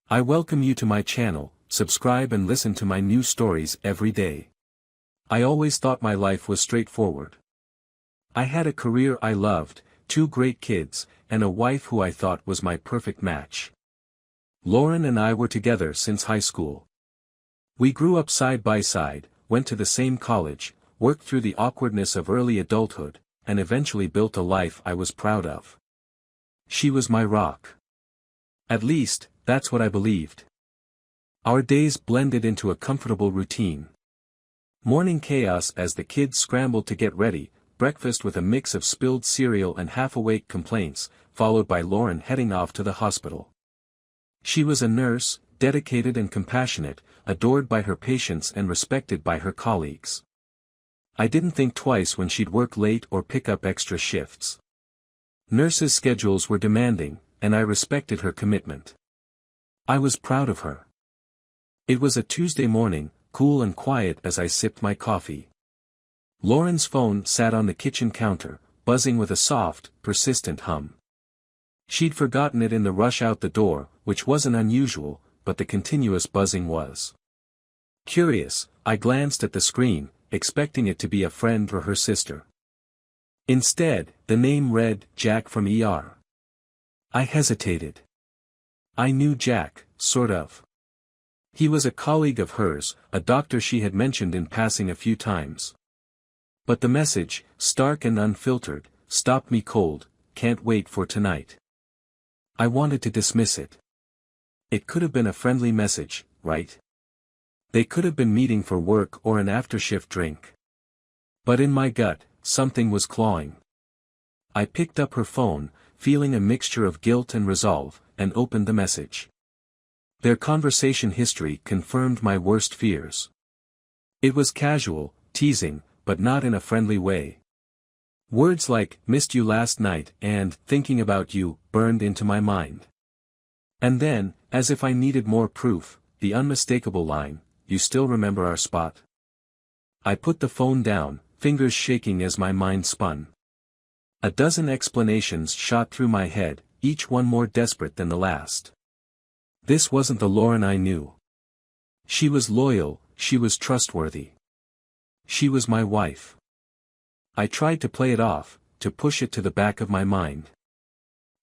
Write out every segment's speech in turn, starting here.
I welcome you to my channel. Subscribe and listen to my new stories every day. I always thought my life was straightforward. I had a career I loved, 2 great kids, and a wife who I thought was my perfect match. Lauren and I were together since high school. We grew up side by side, went to the same college, worked through the awkwardness of early adulthood, and eventually built a life I was proud of. She was my rock. At least, that's what I believed. Our days blended into a comfortable routine. Morning chaos as the kids scrambled to get ready, breakfast with a mix of spilled cereal and half-awake complaints, followed by Lauren heading off to the hospital. She was a nurse, dedicated and compassionate, adored by her patients and respected by her colleagues. I didn't think twice when she'd work late or pick up extra shifts. Nurses' schedules were demanding, and I respected her commitment. I was proud of her. It was a Tuesday morning, cool and quiet as I sipped my coffee. Lauren's phone sat on the kitchen counter, buzzing with a soft, persistent hum. She'd forgotten it in the rush out the door, which wasn't unusual, but the continuous buzzing was. Curious, I glanced at the screen, expecting it to be a friend or her sister. Instead, the name read, Jack from ER. I hesitated. I knew Jack, sort of. He was a colleague of hers, a doctor she had mentioned in passing a few times. But the message, stark and unfiltered, stopped me cold. Can't wait for tonight. I wanted to dismiss it. It could have been a friendly message, right? They could have been meeting for work or an after-shift drink. But in my gut, something was clawing. I picked up her phone, feeling a mixture of guilt and resolve, and opened the message. Their conversation history confirmed my worst fears. It was casual, teasing, but not in a friendly way. Words like, missed you last night, and, thinking about you, burned into my mind. And then, as if I needed more proof, the unmistakable line, you still remember our spot? I put the phone down, fingers shaking as my mind spun. A dozen explanations shot through my head, each one more desperate than the last. This wasn't the Lauren I knew. She was loyal, she was trustworthy. She was my wife. I tried to play it off, to push it to the back of my mind.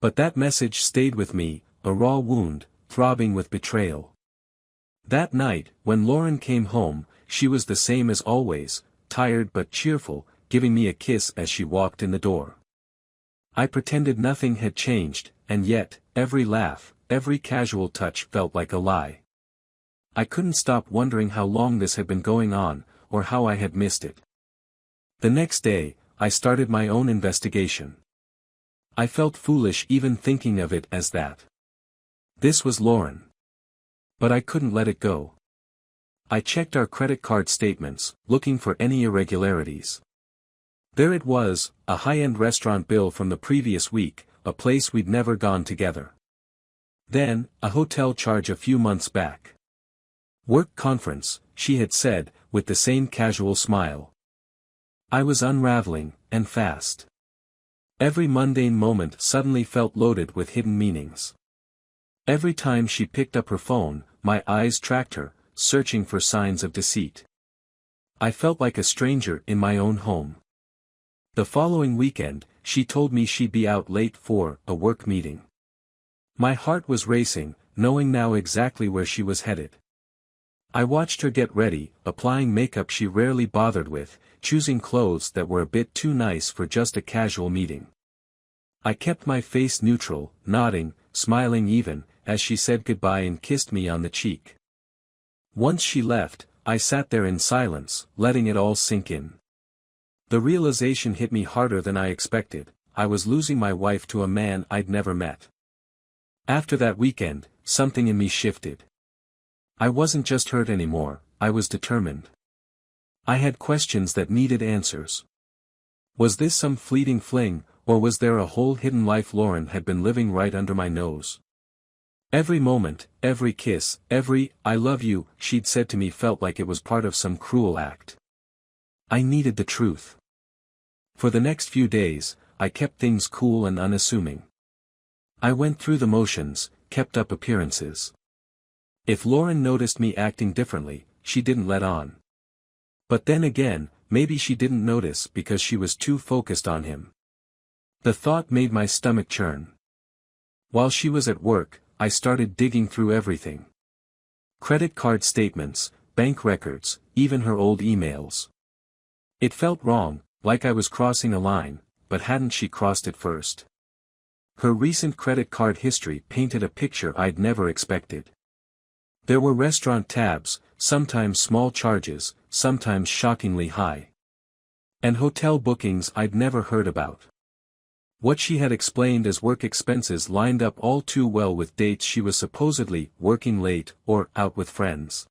But that message stayed with me, a raw wound, throbbing with betrayal. That night, when Lauren came home, she was the same as always, tired but cheerful, giving me a kiss as she walked in the door. I pretended nothing had changed, and yet, every laugh, every casual touch felt like a lie. I couldn't stop wondering how long this had been going on, or how I had missed it. The next day, I started my own investigation. I felt foolish even thinking of it as that. This was Lauren. But I couldn't let it go. I checked our credit card statements, looking for any irregularities. There it was, a high-end restaurant bill from the previous week, a place we'd never gone together. Then, a hotel charge a few months back. Work conference, she had said, with the same casual smile. I was unraveling, and fast. Every mundane moment suddenly felt loaded with hidden meanings. Every time she picked up her phone, my eyes tracked her, searching for signs of deceit. I felt like a stranger in my own home. The following weekend, she told me she'd be out late for a work meeting. My heart was racing, knowing now exactly where she was headed. I watched her get ready, applying makeup she rarely bothered with, choosing clothes that were a bit too nice for just a casual meeting. I kept my face neutral, nodding, smiling even, as she said goodbye and kissed me on the cheek. Once she left, I sat there in silence, letting it all sink in. The realization hit me harder than I expected. I was losing my wife to a man I'd never met. After that weekend, something in me shifted. I wasn't just hurt anymore, I was determined. I had questions that needed answers. Was this some fleeting fling, or was there a whole hidden life Lauren had been living right under my nose? Every moment, every kiss, every, I love you, she'd said to me felt like it was part of some cruel act. I needed the truth. For the next few days, I kept things cool and unassuming. I went through the motions, kept up appearances. If Lauren noticed me acting differently, she didn't let on. But then again, maybe she didn't notice because she was too focused on him. The thought made my stomach churn. While she was at work, I started digging through everything. Credit card statements, bank records, even her old emails. It felt wrong, like I was crossing a line, but hadn't she crossed it first? Her recent credit card history painted a picture I'd never expected. There were restaurant tabs, sometimes small charges, sometimes shockingly high. And hotel bookings I'd never heard about. What she had explained as work expenses lined up all too well with dates she was supposedly working late or out with friends.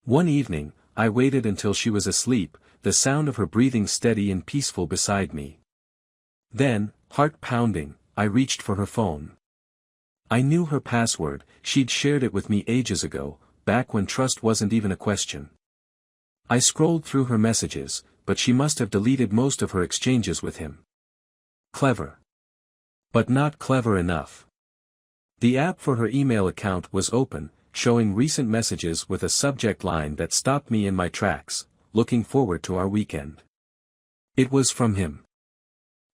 One evening, I waited until she was asleep, the sound of her breathing steady and peaceful beside me. Then, heart pounding, I reached for her phone. I knew her password, she'd shared it with me ages ago, back when trust wasn't even a question. I scrolled through her messages, but she must have deleted most of her exchanges with him. Clever. But not clever enough. The app for her email account was open, showing recent messages with a subject line that stopped me in my tracks, looking forward to our weekend. It was from him.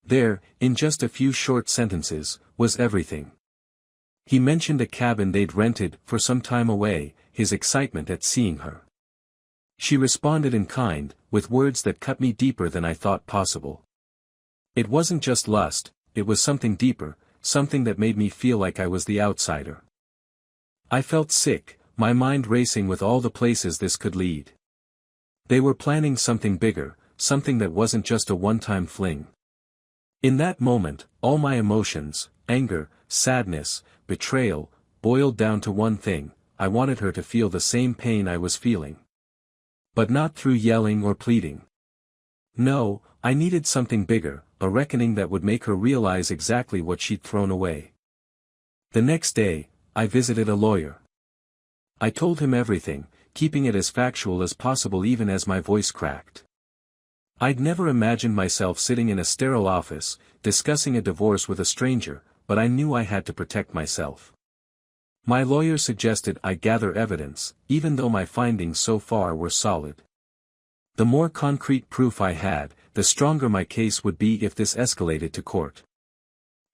There, in just a few short sentences, was everything. He mentioned a cabin they'd rented for some time away, his excitement at seeing her. She responded in kind, with words that cut me deeper than I thought possible. It wasn't just lust, it was something deeper, something that made me feel like I was the outsider. I felt sick, my mind racing with all the places this could lead. They were planning something bigger, something that wasn't just a one-time fling. In that moment, all my emotions, anger, sadness, betrayal, boiled down to one thing: I wanted her to feel the same pain I was feeling. But not through yelling or pleading. No, I needed something bigger, a reckoning that would make her realize exactly what she'd thrown away. The next day, I visited a lawyer. I told him everything, keeping it as factual as possible even as my voice cracked. I'd never imagined myself sitting in a sterile office, discussing a divorce with a stranger, but I knew I had to protect myself. My lawyer suggested I gather evidence, even though my findings so far were solid. The more concrete proof I had, the stronger my case would be if this escalated to court.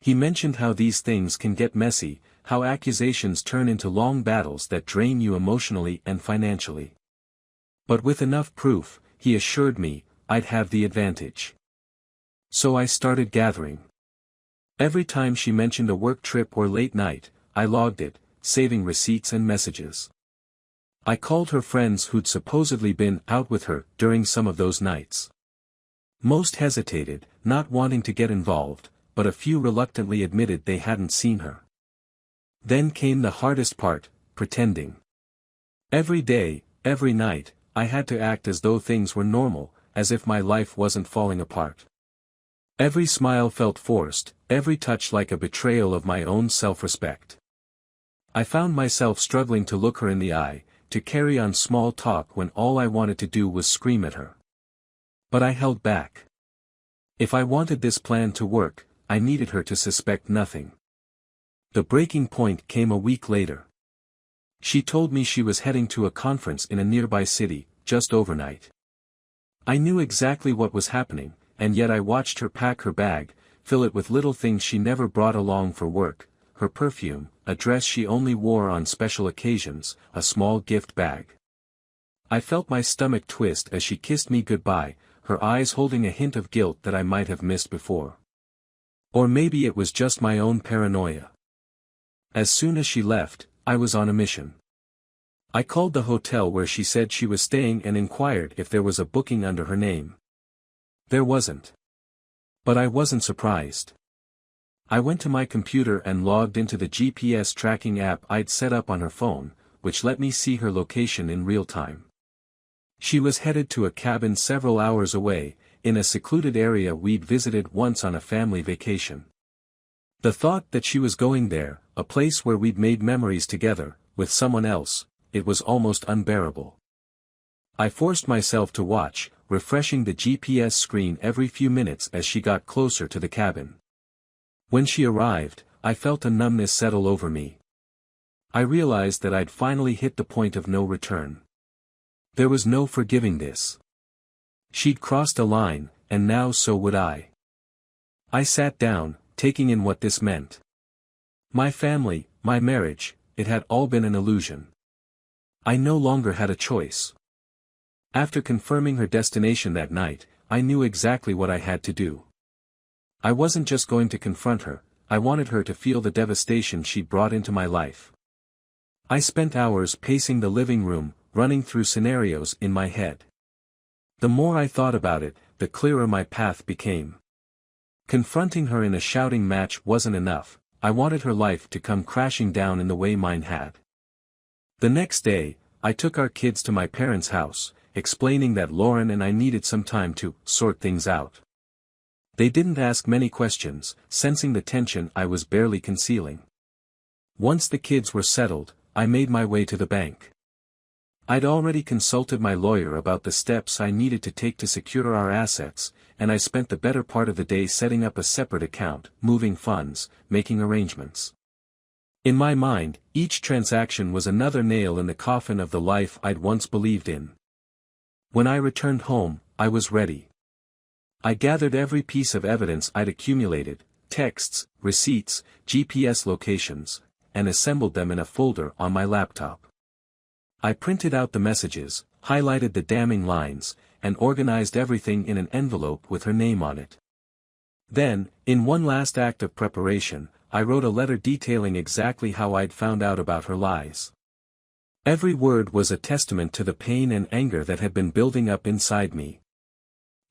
He mentioned how these things can get messy, how accusations turn into long battles that drain you emotionally and financially. But with enough proof, he assured me, I'd have the advantage. So I started gathering. Every time she mentioned a work trip or late night, I logged it, saving receipts and messages. I called her friends who'd supposedly been out with her during some of those nights. Most hesitated, not wanting to get involved, but a few reluctantly admitted they hadn't seen her. Then came the hardest part: pretending. Every day, every night, I had to act as though things were normal, as if my life wasn't falling apart. Every smile felt forced, every touch like a betrayal of my own self-respect. I found myself struggling to look her in the eye, to carry on small talk when all I wanted to do was scream at her. But I held back. If I wanted this plan to work, I needed her to suspect nothing. The breaking point came a week later. She told me she was heading to a conference in a nearby city, just overnight. I knew exactly what was happening, and yet I watched her pack her bag, fill it with little things she never brought along for work: her perfume, a dress she only wore on special occasions, a small gift bag. I felt my stomach twist as she kissed me goodbye, her eyes holding a hint of guilt that I might have missed before. Or maybe it was just my own paranoia. As soon as she left, I was on a mission. I called the hotel where she said she was staying and inquired if there was a booking under her name. There wasn't. But I wasn't surprised. I went to my computer and logged into the GPS tracking app I'd set up on her phone, which let me see her location in real time. She was headed to a cabin several hours away, in a secluded area we'd visited once on a family vacation. The thought that she was going there, a place where we'd made memories together, with someone else, it was almost unbearable. I forced myself to watch, refreshing the GPS screen every few minutes as she got closer to the cabin. When she arrived, I felt a numbness settle over me. I realized that I'd finally hit the point of no return. There was no forgiving this. She'd crossed a line, and now so would I. I sat down, taking in what this meant. My family, my marriage, it had all been an illusion. I no longer had a choice. After confirming her destination that night, I knew exactly what I had to do. I wasn't just going to confront her, I wanted her to feel the devastation she brought into my life. I spent hours pacing the living room, running through scenarios in my head. The more I thought about it, the clearer my path became. Confronting her in a shouting match wasn't enough, I wanted her life to come crashing down in the way mine had. The next day, I took our kids to my parents' house, explaining that Lauren and I needed some time to sort things out. They didn't ask many questions, sensing the tension I was barely concealing. Once the kids were settled, I made my way to the bank. I'd already consulted my lawyer about the steps I needed to take to secure our assets, and I spent the better part of the day setting up a separate account, moving funds, making arrangements. In my mind, each transaction was another nail in the coffin of the life I'd once believed in. When I returned home, I was ready. I gathered every piece of evidence I'd accumulated, texts, receipts, GPS locations, and assembled them in a folder on my laptop. I printed out the messages, highlighted the damning lines, and organized everything in an envelope with her name on it. Then, in one last act of preparation, I wrote a letter detailing exactly how I'd found out about her lies. Every word was a testament to the pain and anger that had been building up inside me.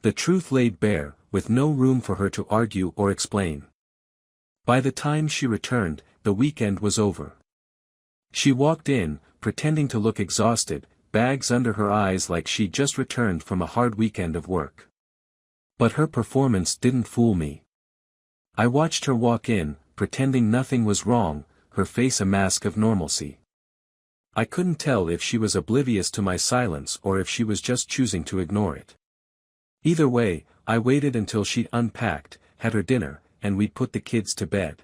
The truth laid bare, with no room for her to argue or explain. By the time she returned, the weekend was over. She walked in, pretending to look exhausted, bags under her eyes like she'd just returned from a hard weekend of work. But her performance didn't fool me. I watched her walk in, pretending nothing was wrong, her face a mask of normalcy. I couldn't tell if she was oblivious to my silence or if she was just choosing to ignore it. Either way, I waited until she'd unpacked, had her dinner, and we'd put the kids to bed.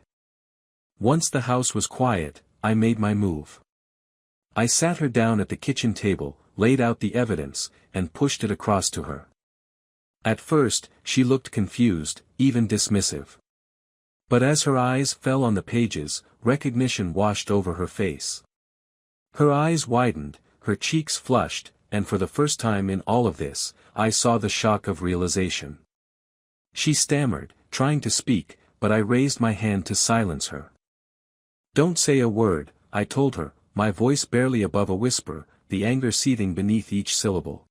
Once the house was quiet, I made my move. I sat her down at the kitchen table, laid out the evidence, and pushed it across to her. At first, she looked confused, even dismissive. But as her eyes fell on the pages, recognition washed over her face. Her eyes widened, her cheeks flushed, and for the first time in all of this, I saw the shock of realization. She stammered, trying to speak, but I raised my hand to silence her. "Don't say a word," I told her, my voice barely above a whisper, the anger seething beneath each syllable.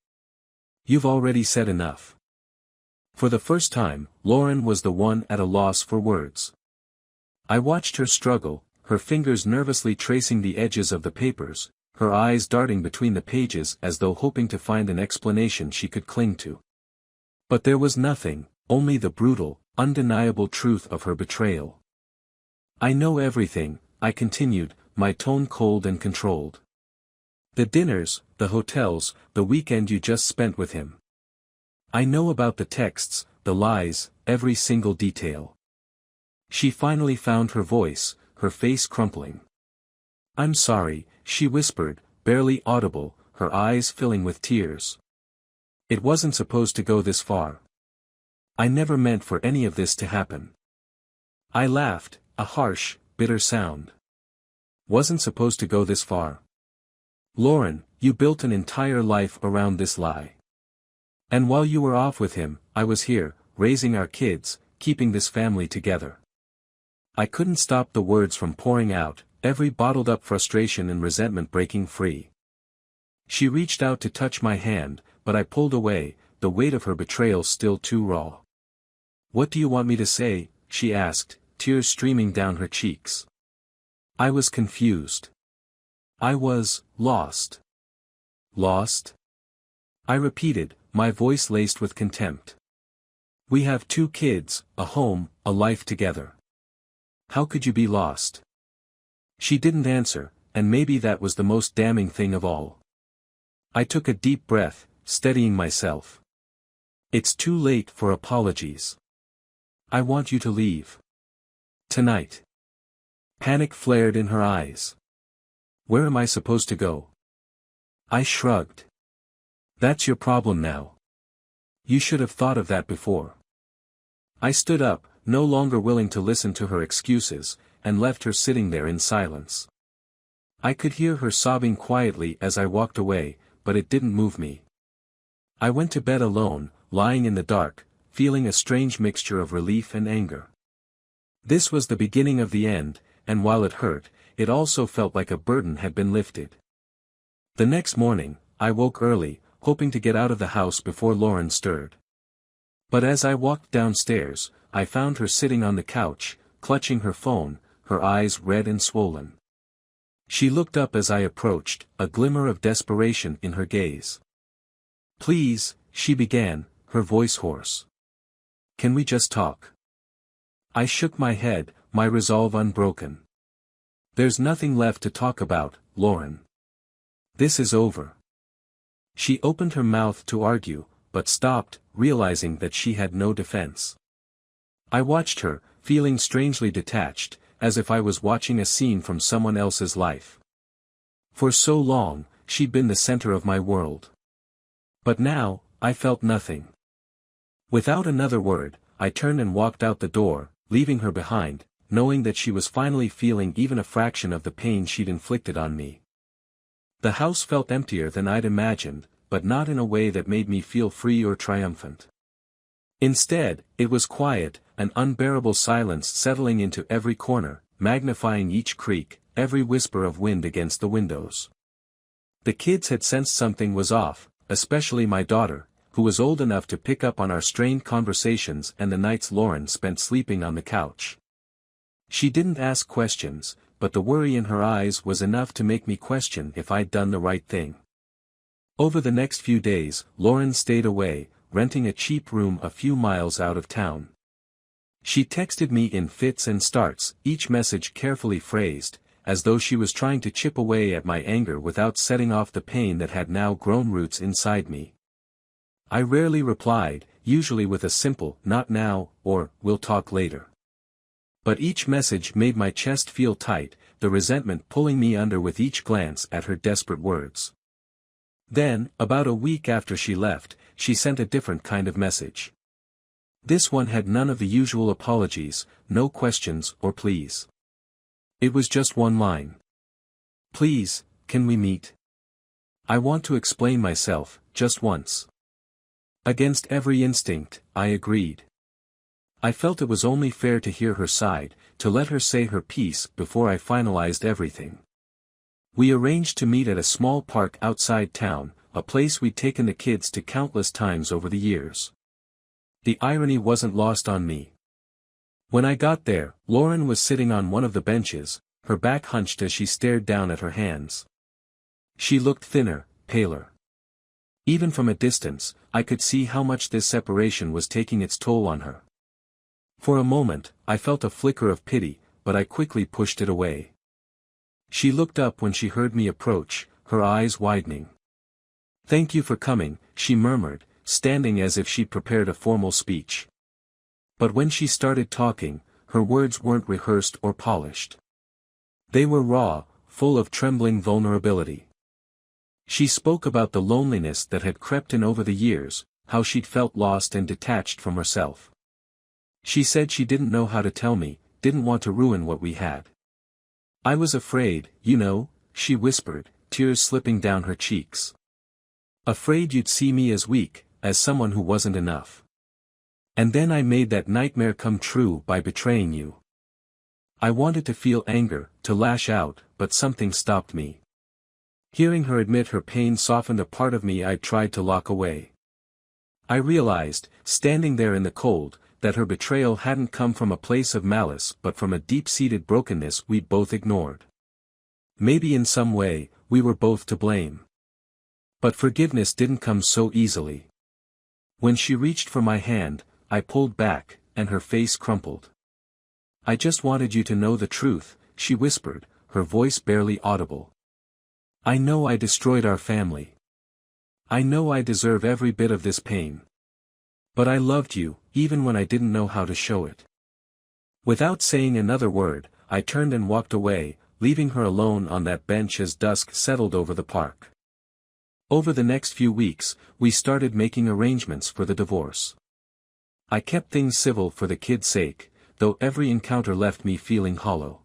"You've already said enough." For the first time, Lauren was the one at a loss for words. I watched her struggle, her fingers nervously tracing the edges of the papers, her eyes darting between the pages as though hoping to find an explanation she could cling to. But there was nothing, only the brutal, undeniable truth of her betrayal. "I know everything," I continued, my tone cold and controlled. "The dinners, the hotels, the weekend you just spent with him. I know about the texts, the lies, every single detail." She finally found her voice, her face crumpling. "I'm sorry," she whispered, barely audible, her eyes filling with tears. "It wasn't supposed to go this far. I never meant for any of this to happen." I laughed, a harsh, bitter sound. "Wasn't supposed to go this far? Lauren, you built an entire life around this lie. And while you were off with him, I was here, raising our kids, keeping this family together." I couldn't stop the words from pouring out, every bottled-up frustration and resentment breaking free. She reached out to touch my hand, but I pulled away, the weight of her betrayal still too raw. "What do you want me to say?" she asked, tears streaming down her cheeks. I was confused. I was lost. "Lost?" I repeated, my voice laced with contempt. "We have 2 kids, a home, a life together. How could you be lost?" She didn't answer, and maybe that was the most damning thing of all. I took a deep breath, steadying myself. "It's too late for apologies. I want you to leave. Tonight." Panic flared in her eyes. Where am I supposed to go? I shrugged. That's your problem now. You should have thought of that before. I stood up, no longer willing to listen to her excuses, and left her sitting there in silence. I could hear her sobbing quietly as I walked away, but it didn't move me. I went to bed alone, lying in the dark, feeling a strange mixture of relief and anger. This was the beginning of the end, and while it hurt, it also felt like a burden had been lifted. The next morning, I woke early, hoping to get out of the house before Lauren stirred. But as I walked downstairs, I found her sitting on the couch, clutching her phone, her eyes red and swollen. She looked up as I approached, a glimmer of desperation in her gaze. "Please," she began, her voice hoarse. "Can we just talk?" I shook my head, my resolve unbroken. "There's nothing left to talk about, Lauren. This is over." She opened her mouth to argue, but stopped, realizing that she had no defense. I watched her, feeling strangely detached, as if I was watching a scene from someone else's life. For so long, she'd been the center of my world. But now, I felt nothing. Without another word, I turned and walked out the door, leaving her behind, knowing that she was finally feeling even a fraction of the pain she'd inflicted on me. The house felt emptier than I'd imagined, but not in a way that made me feel free or triumphant. Instead, it was quiet, an unbearable silence settling into every corner, magnifying each creak, every whisper of wind against the windows. The kids had sensed something was off, especially my daughter, who was old enough to pick up on our strained conversations and the nights Lauren spent sleeping on the couch. She didn't ask questions, but the worry in her eyes was enough to make me question if I'd done the right thing. Over the next few days, Lauren stayed away, renting a cheap room a few miles out of town. She texted me in fits and starts, each message carefully phrased, as though she was trying to chip away at my anger without setting off the pain that had now grown roots inside me. I rarely replied, usually with a simple, "not now," or "we'll talk later." But each message made my chest feel tight, the resentment pulling me under with each glance at her desperate words. Then, about a week after she left, she sent a different kind of message. This one had none of the usual apologies, no questions or pleas. It was just one line. "Please, can we meet? I want to explain myself, just once." Against every instinct, I agreed. I felt it was only fair to hear her side, to let her say her piece before I finalized everything. We arranged to meet at a small park outside town, a place we'd taken the kids to countless times over the years. The irony wasn't lost on me. When I got there, Lauren was sitting on one of the benches, her back hunched as she stared down at her hands. She looked thinner, paler. Even from a distance, I could see how much this separation was taking its toll on her. For a moment, I felt a flicker of pity, but I quickly pushed it away. She looked up when she heard me approach, her eyes widening. "Thank you for coming," she murmured, standing as if she'd prepared a formal speech. But when she started talking, her words weren't rehearsed or polished. They were raw, full of trembling vulnerability. She spoke about the loneliness that had crept in over the years, how she'd felt lost and detached from herself. She said she didn't know how to tell me, didn't want to ruin what we had. "I was afraid, you know," she whispered, tears slipping down her cheeks. "Afraid you'd see me as weak, as someone who wasn't enough. And then I made that nightmare come true by betraying you." I wanted to feel anger, to lash out, but something stopped me. Hearing her admit her pain softened a part of me I'd tried to lock away. I realized, standing there in the cold, that her betrayal hadn't come from a place of malice but from a deep-seated brokenness we'd both ignored. Maybe in some way, we were both to blame. But forgiveness didn't come so easily. When she reached for my hand, I pulled back, and her face crumpled. "I just wanted you to know the truth," she whispered, her voice barely audible. "I know I destroyed our family. I know I deserve every bit of this pain. But I loved you, even when I didn't know how to show it." Without saying another word, I turned and walked away, leaving her alone on that bench as dusk settled over the park. Over the next few weeks, we started making arrangements for the divorce. I kept things civil for the kids' sake, though every encounter left me feeling hollow.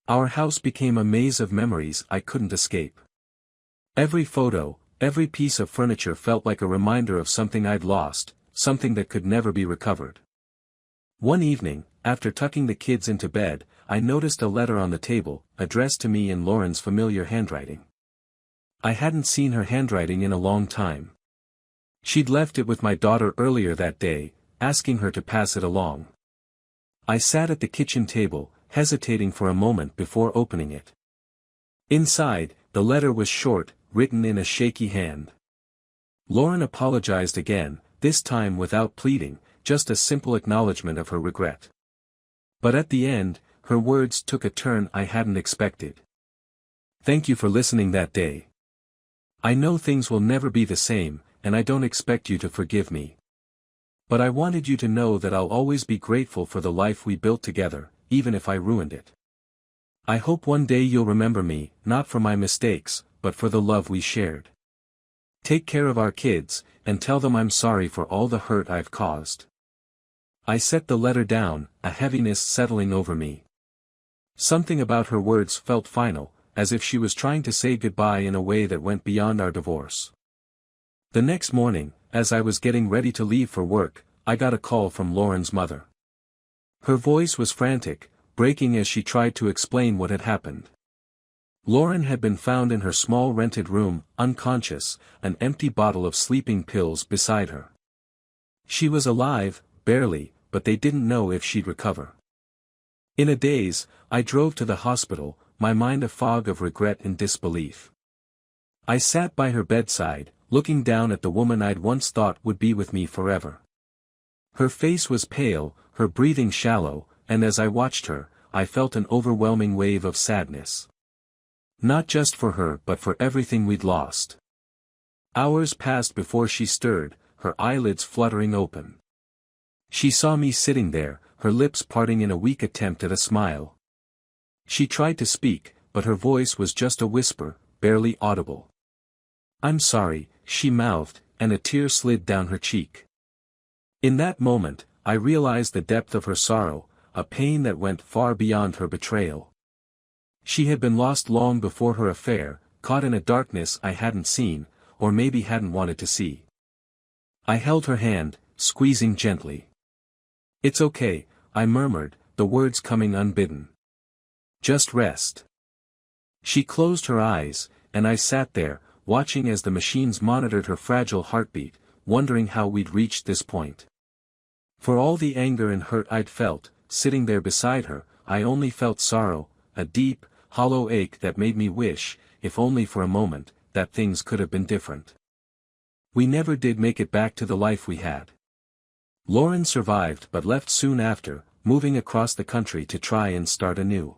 Our house became a maze of memories I couldn't escape. Every photo, every piece of furniture felt like a reminder of something I'd lost, something that could never be recovered. One evening, after tucking the kids into bed, I noticed a letter on the table, addressed to me in Lauren's familiar handwriting. I hadn't seen her handwriting in a long time. She'd left it with my daughter earlier that day, asking her to pass it along. I sat at the kitchen table, hesitating for a moment before opening it. Inside, the letter was short, written in a shaky hand. Lauren apologized again, this time without pleading, just a simple acknowledgement of her regret. But at the end, her words took a turn I hadn't expected. "Thank you for listening that day. I know things will never be the same, and I don't expect you to forgive me. But I wanted you to know that I'll always be grateful for the life we built together, even if I ruined it. I hope one day you'll remember me, not for my mistakes, but for the love we shared. Take care of our kids, and tell them I'm sorry for all the hurt I've caused." I set the letter down, a heaviness settling over me. Something about her words felt final, as if she was trying to say goodbye in a way that went beyond our divorce. The next morning, as I was getting ready to leave for work, I got a call from Lauren's mother. Her voice was frantic, breaking as she tried to explain what had happened. Lauren had been found in her small rented room, unconscious, an empty bottle of sleeping pills beside her. She was alive, barely, but they didn't know if she'd recover. In a daze, I drove to the hospital, my mind a fog of regret and disbelief. I sat by her bedside, looking down at the woman I'd once thought would be with me forever. Her face was pale, her breathing shallow, and as I watched her, I felt an overwhelming wave of sadness. Not just for her but for everything we'd lost. Hours passed before she stirred, her eyelids fluttering open. She saw me sitting there, her lips parting in a weak attempt at a smile. She tried to speak, but her voice was just a whisper, barely audible. "I'm sorry," she mouthed, and a tear slid down her cheek. In that moment, I realized the depth of her sorrow, a pain that went far beyond her betrayal. She had been lost long before her affair, caught in a darkness I hadn't seen, or maybe hadn't wanted to see. I held her hand, squeezing gently. "It's okay," I murmured, the words coming unbidden. "Just rest." She closed her eyes, and I sat there, watching as the machines monitored her fragile heartbeat, wondering how we'd reached this point. For all the anger and hurt I'd felt, sitting there beside her, I only felt sorrow, a deep, hollow ache that made me wish, if only for a moment, that things could have been different. We never did make it back to the life we had. Lauren survived but left soon after, moving across the country to try and start anew.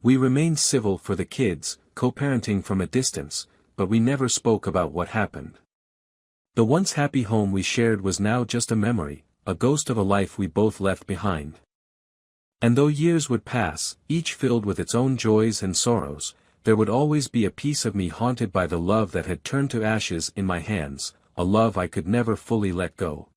We remained civil for the kids, co-parenting from a distance, but we never spoke about what happened. The once happy home we shared was now just a memory, a ghost of a life we both left behind. And though years would pass, each filled with its own joys and sorrows, there would always be a piece of me haunted by the love that had turned to ashes in my hands, a love I could never fully let go.